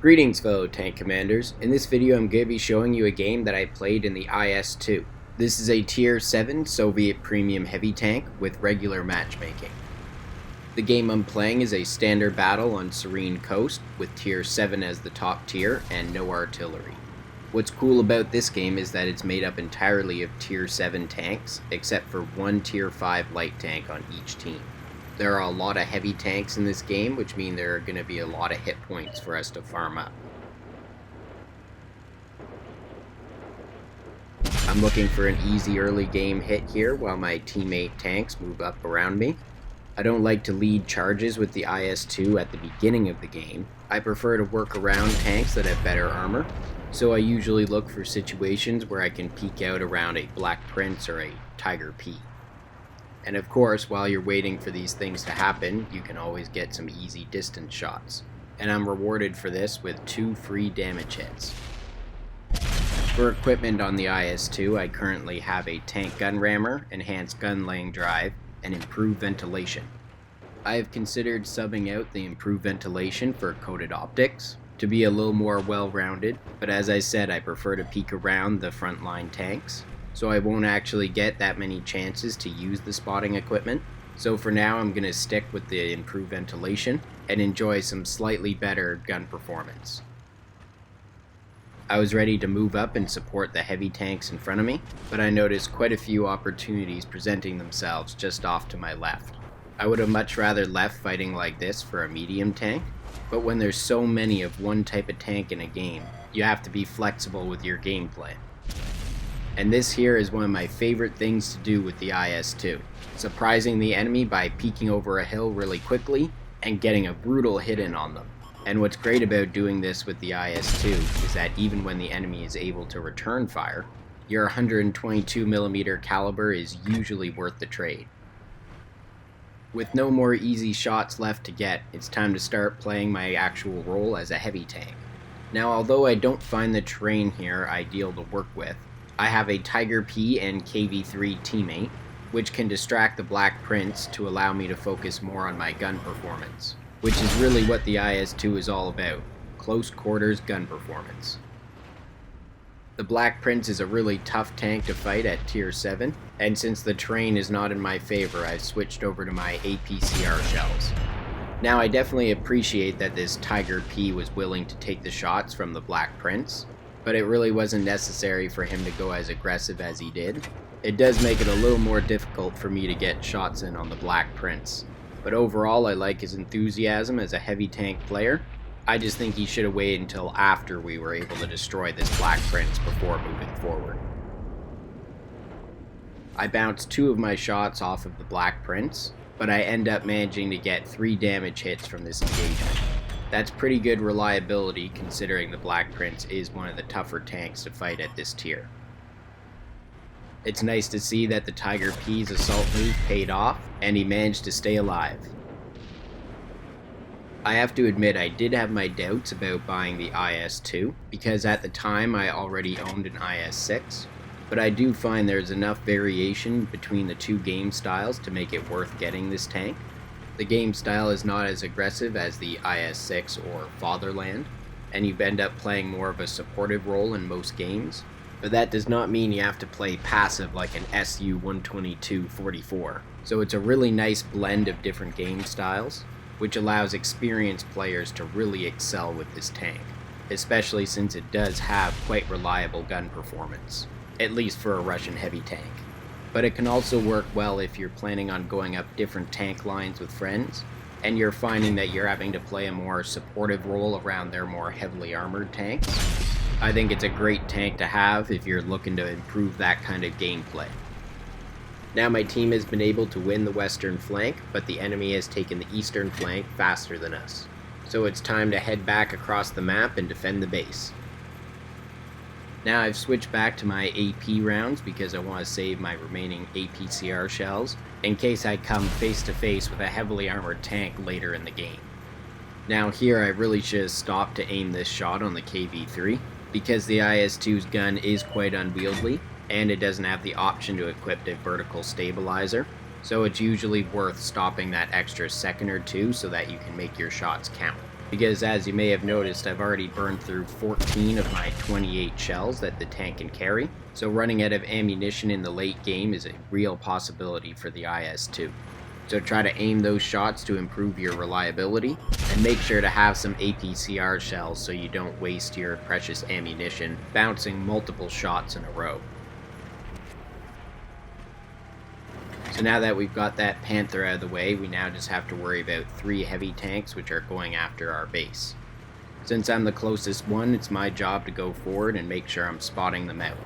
Greetings fellow tank commanders. In this video I'm going to be showing you a game that I played in the IS-2. This is a tier 7 Soviet premium heavy tank with regular matchmaking. The game I'm playing is a standard battle on Serene Coast with tier 7 as the top tier and no artillery. What's cool about this game is that it's made up entirely of tier 7 tanks except for one tier 5 light tank on each team. There are a lot of heavy tanks in this game, which mean there are going to be a lot of hit points for us to farm up. I'm looking for an easy early game hit here while my teammate tanks move up around me. I don't like to lead charges with the IS-2 at the beginning of the game. I prefer to work around tanks that have better armor, so I usually look for situations where I can peek out around a Black Prince or a Tiger P. And of course, while you're waiting for these things to happen, you can always get some easy distance shots. And I'm rewarded for this with 2 free damage hits. For equipment on the IS-2, I currently have a tank gun rammer, enhanced gun laying drive, and improved ventilation. I have considered subbing out the improved ventilation for coated optics to be a little more well-rounded, but as I said, I prefer to peek around the frontline tanks, so I won't actually get that many chances to use the spotting equipment. So for now I'm going to stick with the improved ventilation and enjoy some slightly better gun performance. I was ready to move up and support the heavy tanks in front of me, but I noticed quite a few opportunities presenting themselves just off to my left. I would have much rather left fighting like this for a medium tank, but when there's so many of one type of tank in a game, you have to be flexible with your gameplay. And this here is one of my favorite things to do with the IS-2, surprising the enemy by peeking over a hill really quickly and getting a brutal hit in on them. And what's great about doing this with the IS-2 is that even when the enemy is able to return fire, your 122mm caliber is usually worth the trade. With no more easy shots left to get, it's time to start playing my actual role as a heavy tank. Now, although I don't find the terrain here ideal to work with, I have a Tiger P and KV-3 teammate, which can distract the Black Prince to allow me to focus more on my gun performance, which is really what the IS-2 is all about, close quarters gun performance. The Black Prince is a really tough tank to fight at tier 7, and since the terrain is not in my favor, I've switched over to my APCR shells. Now I definitely appreciate that this Tiger P was willing to take the shots from the Black Prince, but it really wasn't necessary for him to go as aggressive as he did. It does make it a little more difficult for me to get shots in on the Black Prince, but overall I like his enthusiasm as a heavy tank player. I just think he should have waited until after we were able to destroy this Black Prince before moving forward. I bounced 2 of my shots off of the Black Prince, but I end up managing to get 3 damage hits from this engagement. That's pretty good reliability considering the Black Prince is one of the tougher tanks to fight at this tier. It's nice to see that the Tiger P's assault move paid off and he managed to stay alive. I have to admit I did have my doubts about buying the IS-2 because at the time I already owned an IS-6, but I do find there's enough variation between the 2 game styles to make it worth getting this tank. The game style is not as aggressive as the IS-6 or Fatherland, and you end up playing more of a supportive role in most games, but that does not mean you have to play passive like an SU-122-44. So it's a really nice blend of different game styles, which allows experienced players to really excel with this tank, especially since it does have quite reliable gun performance, at least for a Russian heavy tank. But it can also work well if you're planning on going up different tank lines with friends, and you're finding that you're having to play a more supportive role around their more heavily armored tanks. I think it's a great tank to have if you're looking to improve that kind of gameplay. Now my team has been able to win the western flank, but the enemy has taken the eastern flank faster than us. So it's time to head back across the map and defend the base. Now I've switched back to my AP rounds because I want to save my remaining APCR shells in case I come face to face with a heavily armored tank later in the game. Now here I really should have stopped to aim this shot on the KV-3 because the IS-2's gun is quite unwieldy and it doesn't have the option to equip a vertical stabilizer, so it's usually worth stopping that extra second or two so that you can make your shots count. because as you may have noticed, I've already burned through 14 of my 28 shells that the tank can carry, so running out of ammunition in the late game is a real possibility for the IS-2. So try to aim those shots to improve your reliability, and make sure to have some APCR shells so you don't waste your precious ammunition bouncing multiple shots in a row. So now that we've got that Panther out of the way, we now just have to worry about 3 heavy tanks which are going after our base. Since I'm the closest one, it's my job to go forward and make sure I'm spotting them out.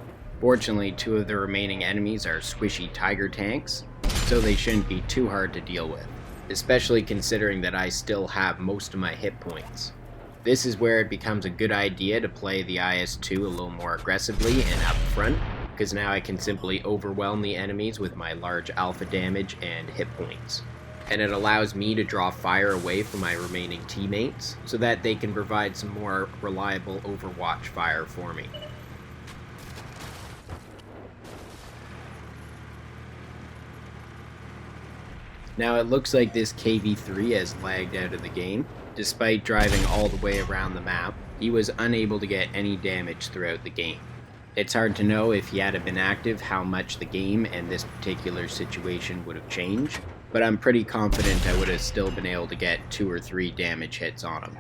Fortunately, 2 of the remaining enemies are squishy Tiger tanks, so they shouldn't be too hard to deal with, especially considering that I still have most of my hit points. This is where it becomes a good idea to play the IS-2 a little more aggressively and up front, because now I can simply overwhelm the enemies with my large alpha damage and hit points. And it allows me to draw fire away from my remaining teammates, so that they can provide some more reliable overwatch fire for me. Now it looks like this KV-3 has lagged out of the game. Despite driving all the way around the map, he was unable to get any damage throughout the game. It's hard to know if he had been active how much the game and this particular situation would have changed, but I'm pretty confident I would have still been able to get 2 or 3 damage hits on him.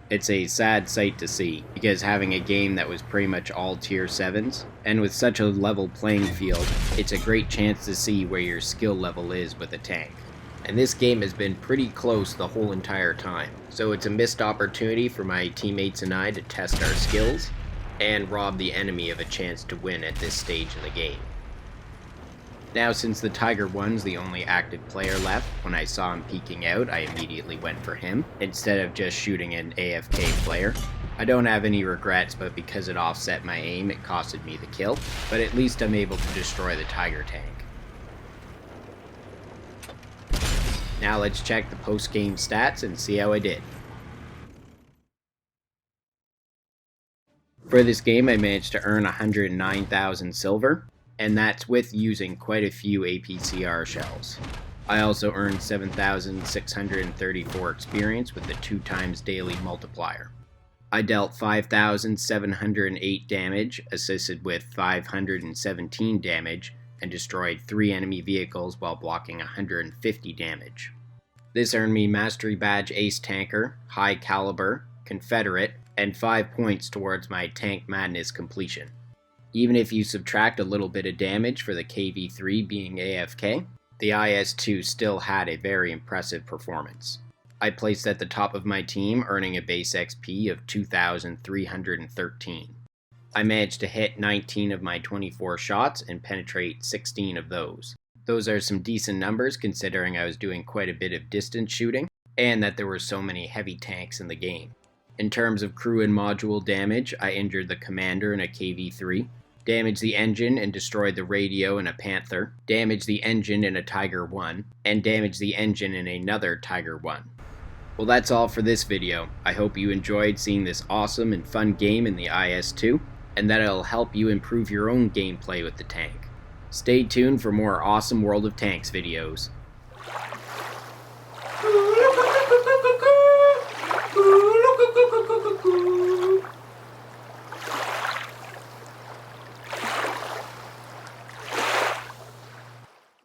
It's a sad sight to see, because having a game that was pretty much all tier 7s, and with such a level playing field, it's a great chance to see where your skill level is with a tank. And this game has been pretty close the whole entire time, so it's a missed opportunity for my teammates and I to test our skills, and rob the enemy of a chance to win at this stage in the game. Now, since the Tiger 1's the only active player left, when I saw him peeking out, I immediately went for him, instead of just shooting an AFK player. I don't have any regrets, but because it offset my aim, it costed me the kill, but at least I'm able to destroy the Tiger tank. Now let's check the post-game stats and see how I did. For this game, I managed to earn 109,000 silver, and that's with using quite a few APCR shells. I also earned 7,634 experience with the 2x daily multiplier. I dealt 5,708 damage, assisted with 517 damage, and destroyed 3 enemy vehicles while blocking 150 damage. This earned me Mastery Badge Ace Tanker, High Caliber, Confederate, and 5 points towards my Tank Madness completion. Even if you subtract a little bit of damage for the KV-3 being AFK, the IS-2 still had a very impressive performance. I placed at the top of my team, earning a base XP of 2,313. I managed to hit 19 of my 24 shots and penetrate 16 of those. Those are some decent numbers considering I was doing quite a bit of distance shooting, and that there were so many heavy tanks in the game. In terms of crew and module damage, I injured the commander in a KV-3, damaged the engine and destroyed the radio in a Panther, damaged the engine in a Tiger 1, and damaged the engine in another Tiger 1. Well, that's all for this video. I hope you enjoyed seeing this awesome and fun game in the IS-2, and that it'll help you improve your own gameplay with the tank. Stay tuned for more awesome World of Tanks videos.